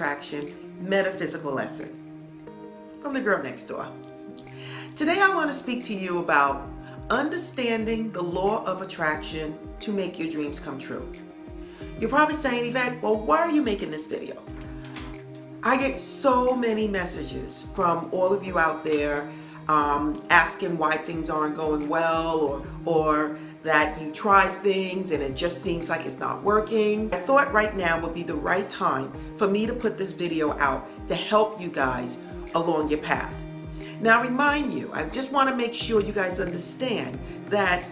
Attraction metaphysical lesson from the girl next door. Today I want to speak to you about understanding the law of attraction to make your dreams come true. You're probably saying, Yvette, well, why are you making this video? I get so many messages from all of you out there asking why things aren't going well, or that you try things and it just seems like it's not working. I thought right now would be the right time for me to put this video out to help you guys along your path. Now remind you, I just want to make sure you guys understand that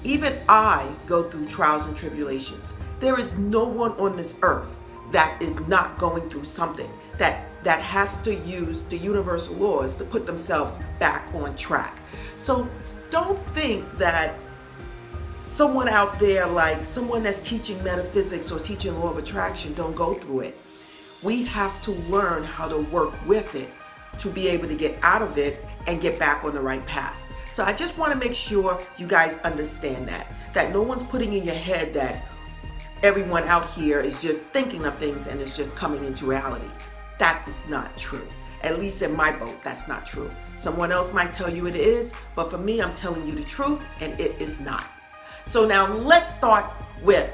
even I go through trials and tribulations. There is no one on this earth that is not going through something that has to use the universal laws to put themselves back on track. So don't think that someone out there, like someone that's teaching metaphysics or teaching law of attraction, don't go through it. We have to learn how to work with it to be able to get out of it and get back on the right path. So I just want to make sure you guys understand that no one's putting in your head that everyone out here is just thinking of things and it's just coming into reality. That is not true. At least in my boat, that's not true. Someone else might tell you it is, but for me, I'm telling you the truth, and it is not. So now let's start with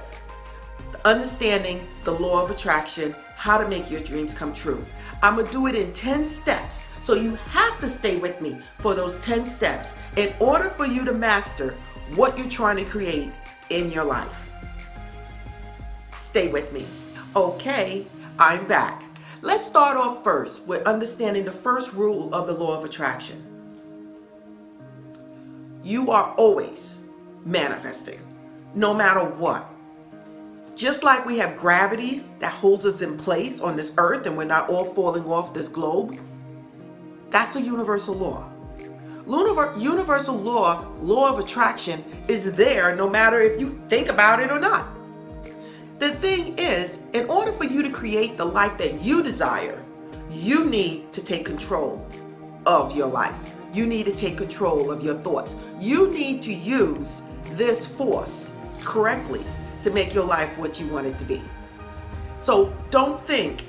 understanding the law of attraction, how to make your dreams come true. I'm gonna do it in 10 steps. So you have to stay with me for those 10 steps in order for you to master what you're trying to create in your life. Stay with me. Okay, I'm back. Let's start off first with understanding the first rule of the law of attraction. You are always manifesting, no matter what. Just like we have gravity that holds us in place on this earth and we're not all falling off this globe, that's a universal law. Universal law of attraction is there no matter if you think about it or not. The thing is, in order for you to create the life that you desire, you need to take control of your life. You need to take control of your thoughts. You need to use this force correctly to make your life what you want it to be. So don't think,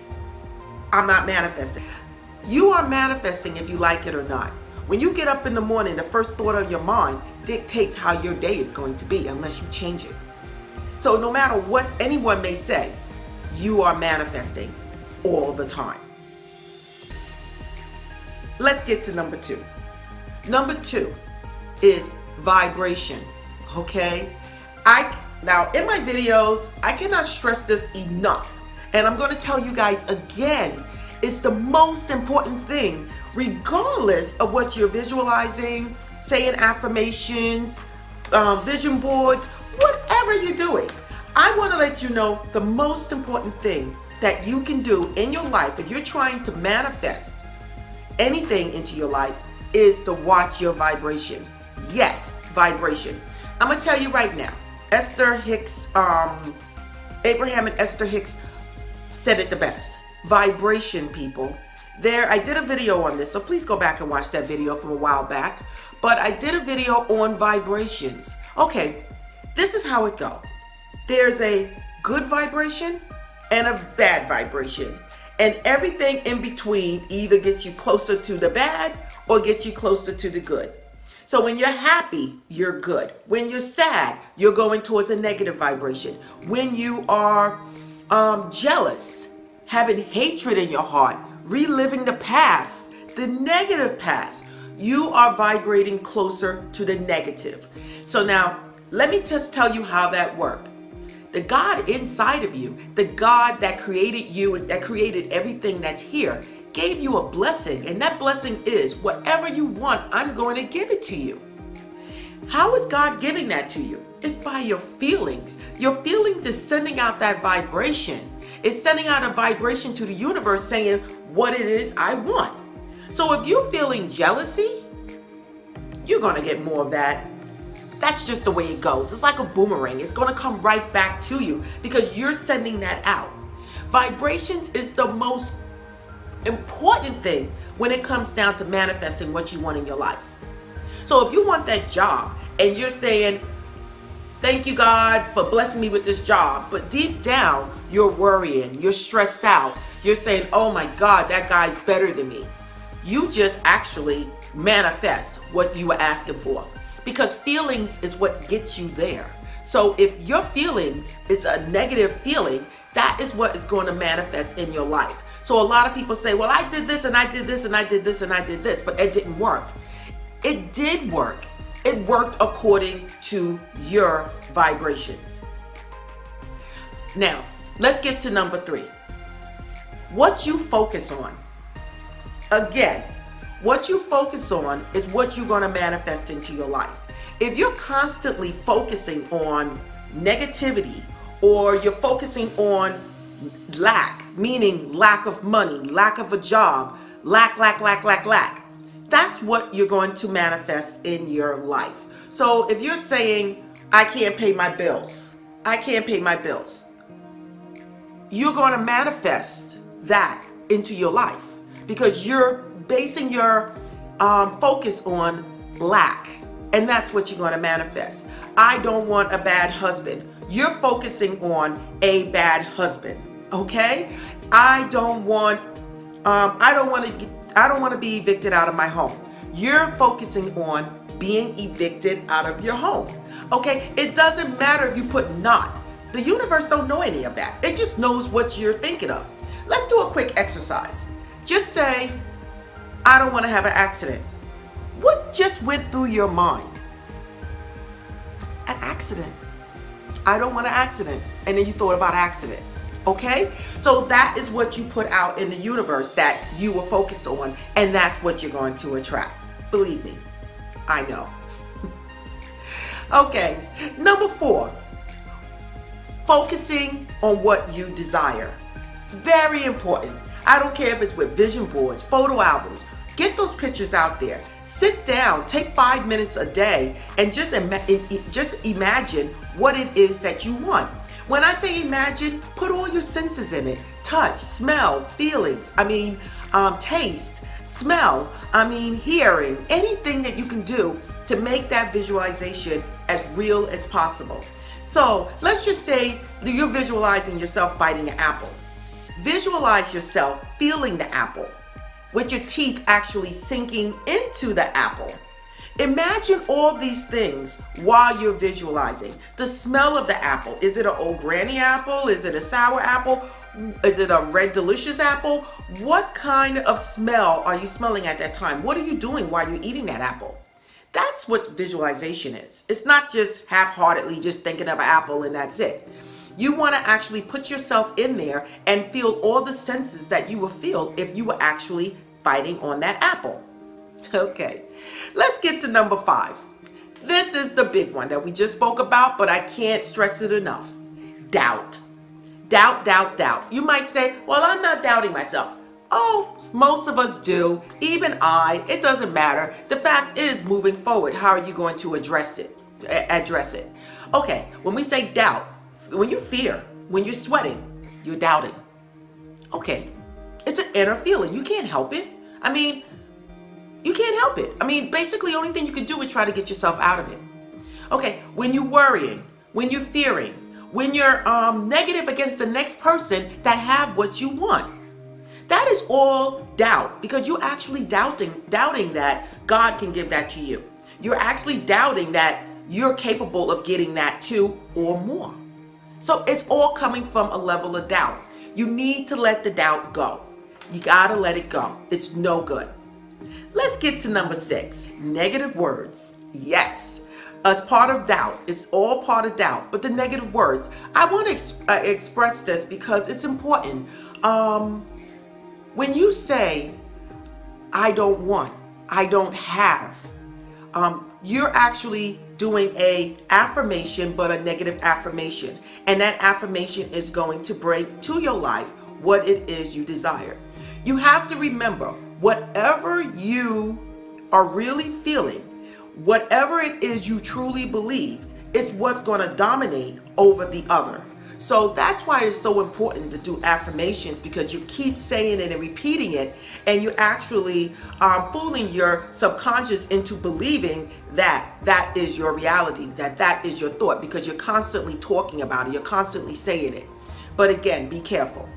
I'm not manifesting. You are manifesting if you like it or not. When you get up in the morning, the first thought on your mind dictates how your day is going to be unless you change it. So no matter what anyone may say, you are manifesting all the time. Let's get to number 2. Number 2 is vibration, okay? Now in my videos, I cannot stress this enough. And I'm going to tell you guys again, it's the most important thing, regardless of what you're visualizing, saying affirmations, vision boards, whatever you're doing. I want to let you know the most important thing that you can do in your life if you're trying to manifest anything into your life is to watch your vibration. Yes, vibration. I'm going to tell you right now, Abraham and Esther Hicks said it the best. Vibration, people. I did a video on this, so please go back and watch that video from a while back. But I did a video on vibrations. Okay, this is how it goes. There's a good vibration and a bad vibration. And everything in between either gets you closer to the bad or gets you closer to the good. So when you're happy, you're good. When you're sad, you're going towards a negative vibration. When you are jealous, having hatred in your heart, reliving the past, the negative past, you are vibrating closer to the negative. So now, let me just tell you how that works. The God inside of you, the God that created you and that created everything that's here, gave you a blessing. And that blessing is whatever you want, I'm going to give it to you. How is God giving that to you? It's by your feelings. Your feelings is sending out that vibration. It's sending out a vibration to the universe saying what it is I want. So if you're feeling jealousy, you're going to get more of that. That's just the way it goes. It's like a boomerang. It's going to come right back to you because you're sending that out. Vibrations is the most important thing when it comes down to manifesting what you want in your life. So if you want that job and you're saying, thank you God for blessing me with this job, but deep down you're worrying, you're stressed out, You're saying, oh my God, that guy's better than me. You just actually manifest what you were asking for, because feelings is what gets you there. So if your feelings is a negative feeling, that is what is going to manifest in your life. So a lot of people say, well, I did this and I did this and I did this and I did this, but it didn't work. It did work. It worked according to your vibrations. Now, let's get to number 3. What you focus on. Again, what you focus on is what you're going to manifest into your life. If you're constantly focusing on negativity, or you're focusing on lack, meaning lack of money, lack of a job, lack, that's what you're going to manifest in your life. So if you're saying, I can't pay my bills, I can't pay my bills, you're going to manifest that into your life, because you're basing your focus on lack, and that's what you're going to manifest. I don't want a bad husband. You're focusing on a bad husband. Okay? I don't want to be evicted out of my home. You're focusing on being evicted out of your home. Okay? It doesn't matter if you put not. The universe don't know any of that. It just knows what you're thinking of. Let's do a quick exercise. Just say, I don't want to have an accident. What just went through your mind? An accident. I don't want an accident. And then you thought about accident. Okay? So that is what you put out in the universe that you will focus on, and that's what you're going to attract. Believe me, I know. Okay, number 4, focusing on what you desire. Very important. I don't care if it's with vision boards, photo albums. Get those pictures out there. Sit down, take 5 minutes a day, and just imagine what it is that you want. When I say imagine, put all your senses in it. Touch, smell, feelings, taste, smell, hearing, anything that you can do to make that visualization as real as possible. So let's just say that you're visualizing yourself biting an apple. Visualize yourself feeling the apple, with your teeth actually sinking into the apple. Imagine all these things while you're visualizing. The smell of the apple. Is it an old granny apple? Is it a sour apple? Is it a red delicious apple? What kind of smell are you smelling at that time? What are you doing while you're eating that apple? That's what visualization is. It's not just half-heartedly just thinking of an apple and that's it. You want to actually put yourself in there and feel all the senses that you would feel if you were actually biting on that apple. Okay, let's get to number 5. This is the big one that we just spoke about, but I can't stress it enough. Doubt. Doubt, doubt, doubt. You might say, well, I'm not doubting myself. Oh, most of us do. Even I. It doesn't matter. The fact is, moving forward, how are you going to address it? Okay, when we say doubt, when you fear, when you're sweating, you're doubting. Okay, it's an inner feeling. You can't help it. You can't help it. Basically, the only thing you can do is try to get yourself out of it. Okay, when you're worrying, when you're fearing, when you're negative against the next person that have what you want, that is all doubt, because you're actually doubting that God can give that to you. You're actually doubting that you're capable of getting that too or more. So it's all coming from a level of doubt. You need to let the doubt go. You gotta let it go. It's no good. Let's get to number 6, negative words. Yes, as part of doubt, it's all part of doubt, but the negative words. I want to express this because it's important. When you say, I don't want, I don't have, you're actually doing a affirmation, but a negative affirmation. And that affirmation is going to bring to your life what it is you desire. You have to remember, whatever you are really feeling, whatever it is you truly believe, is what's going to dominate over the other. So that's why it's so important to do affirmations, because you keep saying it and repeating it, and you're actually fooling your subconscious into believing that that is your reality, that that is your thought, because you're constantly talking about it, you're constantly saying it. But again, be careful.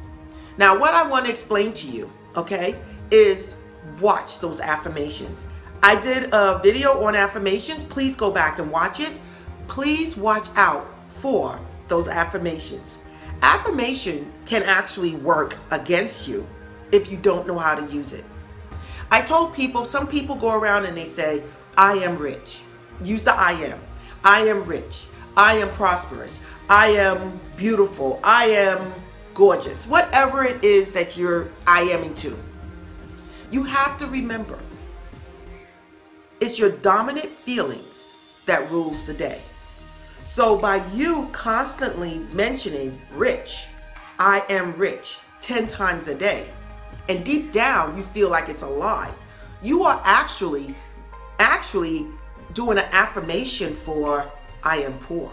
Now, what I want to explain to you, okay, is watch those affirmations. I did a video on affirmations. Please go back and watch it. Please watch out for those affirmations. Affirmation can actually work against you if you don't know how to use it. I told people, some people go around and they say, I am rich. Use the I am. I am rich. I am prosperous. I am beautiful. I am gorgeous. Whatever it is that you're I aming to. You have to remember, it's your dominant feelings that rules the day. So by you constantly mentioning rich, I am rich 10 times a day, and deep down you feel like it's a lie, you are actually doing an affirmation for I am poor.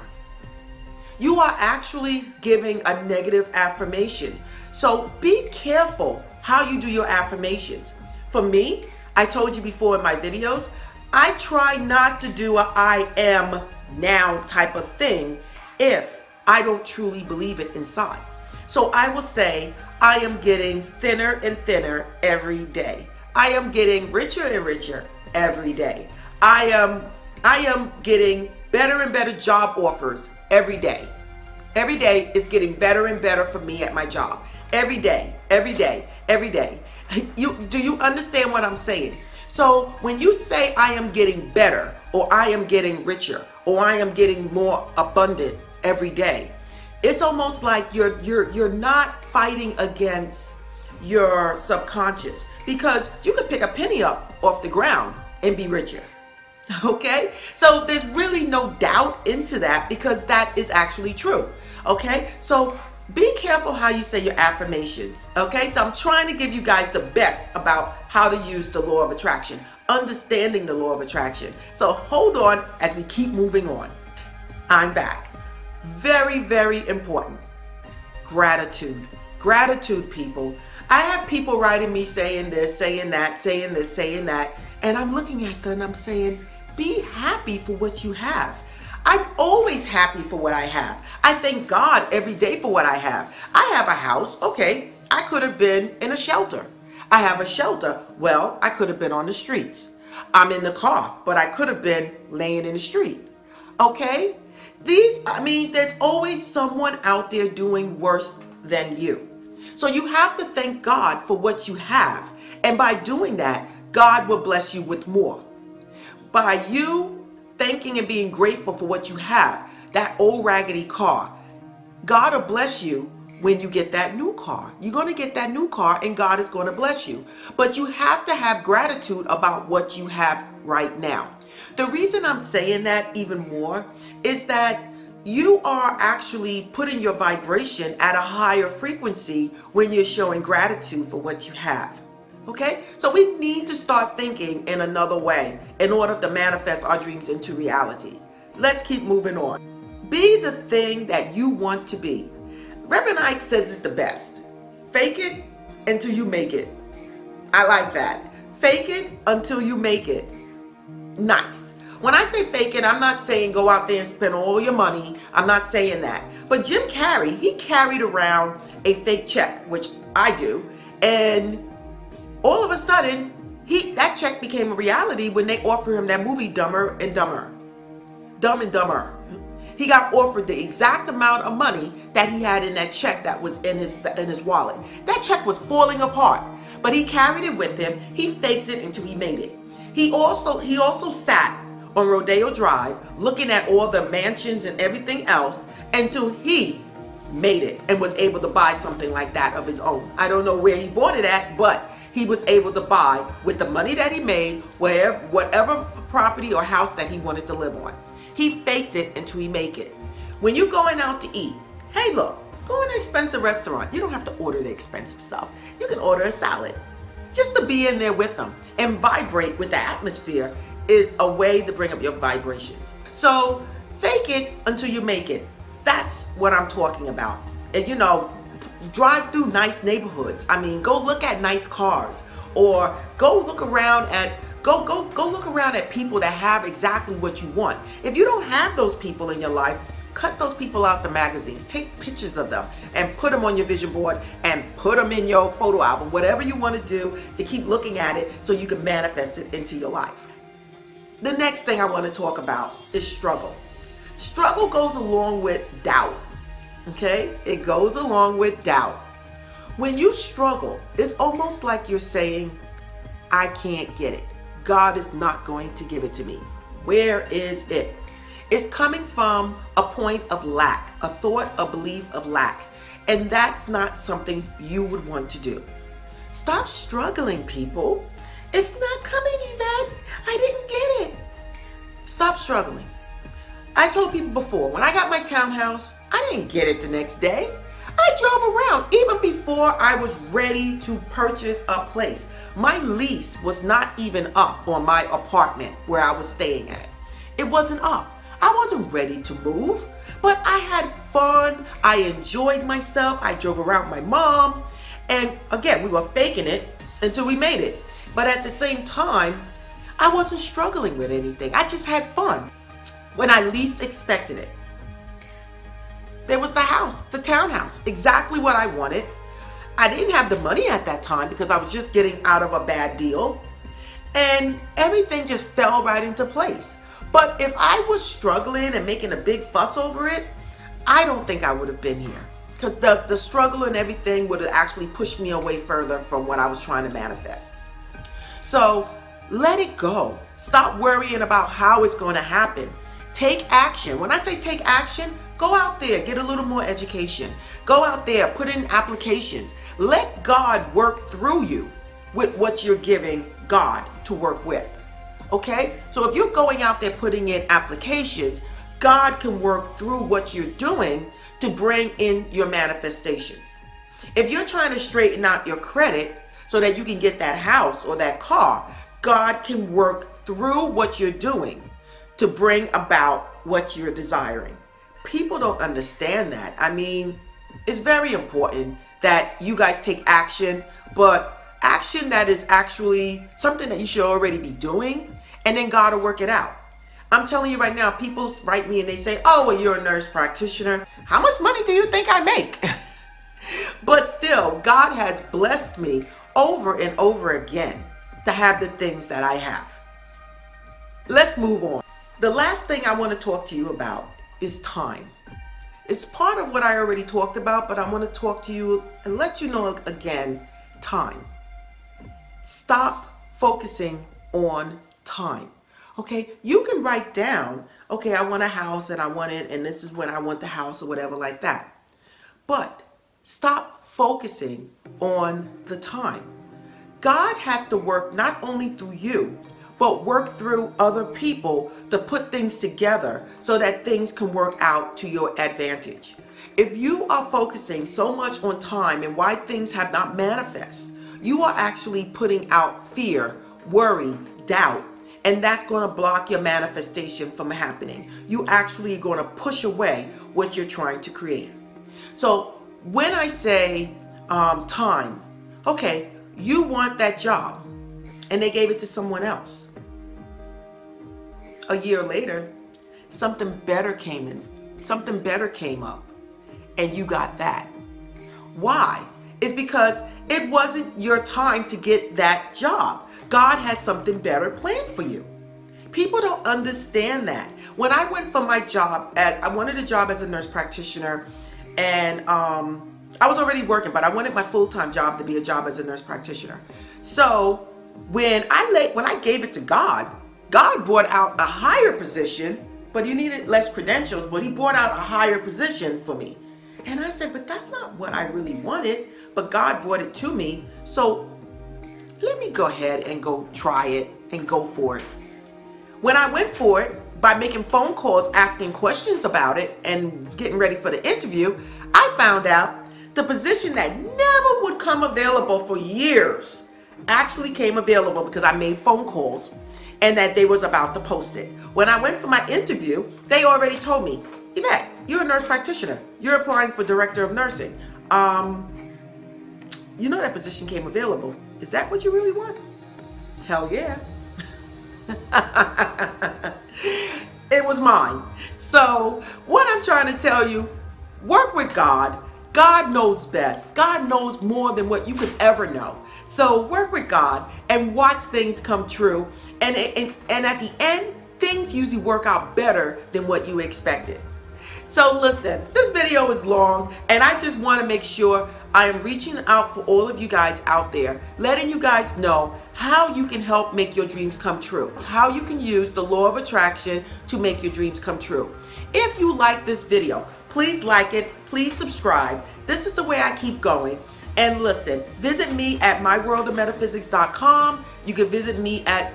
You are actually giving a negative affirmation. So be careful how you do your affirmations. For me, I told you before in my videos, I try not to do a I am now type of thing if I don't truly believe it inside. So I will say, I am getting thinner and thinner every day. I am getting richer and richer every day. I am getting better and better job offers every day. Every day is getting better and better for me at my job. Every day, every day, every day. Do you understand what I'm saying? So when you say I am getting better, or I am getting richer, or I am getting more abundant every day, it's almost like you're not fighting against your subconscious, because you could pick a penny up off the ground and be richer. Okay? So there's really no doubt into that, because that is actually true. Okay? So be careful how you say your affirmations. Okay? So I'm trying to give you guys the best about how to use the law of attraction, understanding the law of attraction. So hold on as we keep moving on. I'm back. Very, very important. Gratitude. Gratitude, people. I have people writing me saying this, saying that, saying this, saying that, and I'm looking at them and I'm saying, be happy for what you have. I'm always happy for what I have. I thank God every day for what I have. I have a house. Okay, I could have been in a shelter. I have a shelter. Well, I could have been on the streets. I'm in the car, but I could have been laying in the street. Okay? There's always someone out there doing worse than you. So you have to thank God for what you have. And by doing that, God will bless you with more. By you thanking and being grateful for what you have, that old raggedy car, God will bless you when you get that new car. You're going to get that new car and God is going to bless you. But you have to have gratitude about what you have right now. The reason I'm saying that even more is that you are actually putting your vibration at a higher frequency when you're showing gratitude for what you have. Okay? So we need to start thinking in another way in order to manifest our dreams into reality. Let's keep moving on. Be the thing that you want to be. Reverend Ike says it the best. Fake it until you make it. I like that. Fake it until you make it. Nice. When I say fake it, I'm not saying go out there and spend all your money. I'm not saying that. But Jim Carrey, he carried around a fake check, which I do, and all of a sudden, that check became a reality when they offered him that movie Dumb and Dumber. He got offered the exact amount of money that he had in that check that was in his wallet. That check was falling apart, but he carried it with him. He faked it until he made it. He also sat on Rodeo Drive looking at all the mansions and everything else until he made it and was able to buy something like that of his own. I don't know where he bought it at, but he was able to buy with the money that he made whatever property or house that he wanted to live on. He faked it until he made it. When you're going out to eat, hey look, go in an expensive restaurant. You don't have to order the expensive stuff. You can order a salad. Just to be in there with them and vibrate with the atmosphere is a way to bring up your vibrations. So fake it until you make it. That's what I'm talking about. And drive through nice neighborhoods. Go look at nice cars, or go look around at people that have exactly what you want. If you don't have those people in your life, cut those people out the magazines. Take pictures of them and put them on your vision board and put them in your photo album, whatever you want to do to keep looking at it so you can manifest it into your life. The next thing I want to talk about is struggle. Struggle goes along with doubt, okay? It goes along with doubt. When you struggle, it's almost like you're saying, I can't get it. God is not going to give it to me. Where is it? It's coming from a point of lack, a thought, a belief of lack. And that's not something you would want to do. Stop struggling, people. It's not coming, Eyvette. I didn't get it. Stop struggling. I told people before, when I got my townhouse, I didn't get it the next day. I drove around even before I was ready to purchase a place. My lease was not even up on my apartment where I was staying at. It wasn't up. I wasn't ready to move, but I had fun. I enjoyed myself. I drove around with my mom. And again, we were faking it until we made it. But at the same time, I wasn't struggling with anything. I just had fun. When I least expected it, there was the house, the townhouse, exactly what I wanted. I didn't have the money at that time because I was just getting out of a bad deal. And everything just fell right into place. But if I was struggling and making a big fuss over it, I don't think I would have been here. Because the struggle and everything would have actually pushed me away further from what I was trying to manifest. So let it go. Stop worrying about how it's going to happen. Take action. When I say take action, go out there, get a little more education. Go out there, put in applications. Let God work through you with what you're giving God to work with. Okay? So if you're going out there putting in applications, God can work through what you're doing to bring in your manifestations. If you're trying to straighten out your credit so that you can get that house or that car, God can work through what you're doing to bring about what you're desiring. People don't understand that. I mean, it's very important that you guys take action, but action that is actually something that you should already be doing, and then God will work it out. I'm telling you right now, people write me and they say, oh, well, you're a nurse practitioner. How much money do you think I make? But still, God has blessed me over and over again to have the things that I have. Let's move on. The last thing I want to talk to you about is time. It's part of what I already talked about, but I want to talk to you and let you know again, time. Stop focusing on time. Okay, you can write down, okay, I want a house and I want it, and this is when I want the house or whatever like that. But stop focusing on the time. God has to work not only through you, but work through other people to put things together so that things can work out to your advantage. If you are focusing so much on time and why things have not manifest, you are actually putting out fear, worry, doubt, and that's going to block your manifestation from happening. You actually are going to push away what you're trying to create. So when I say time, okay, you want that job and they gave it to someone else. A year later, something better came up and you got that. Why? It's because it wasn't your time to get that job. God has something better planned for you. People don't understand that. When I went for my job, I wanted a job as a nurse practitioner, and I was already working, but I wanted my full-time job to be a job as a nurse practitioner. So when I gave it to God, God brought out a higher position, but you needed less credentials, but he brought out a higher position for me. And I said, but that's not what I really wanted, but God brought it to me. So let me go ahead and go try it and go for it. When I went for it, by making phone calls, asking questions about it, and getting ready for the interview, I found out the position that never would come available for years actually came available because I made phone calls and that they was about to post it. When I went for my interview, they already told me, Eyvette, you're a nurse practitioner. You're applying for director of nursing. You know that position came available. Is that what you really want? Hell yeah. It was mine. So what I'm trying to tell you, work with God. God knows best. God knows more than what you could ever know. So work with God and watch things come true. And at the end, things usually work out better than what you expected. So listen, this video is long, and I just want to make sure I am reaching out for all of you guys out there, letting you guys know how you can help make your dreams come true, how you can use the law of attraction to make your dreams come true. If you like this video, please like it, please subscribe. This is the way I keep going. And listen, visit me at myworldofmetaphysics.com. You can visit me at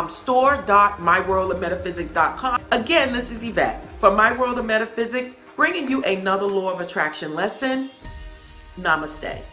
store.myworldofmetaphysics.com. Again, this is Yvette from My World of Metaphysics, bringing you another law of attraction lesson. Namaste.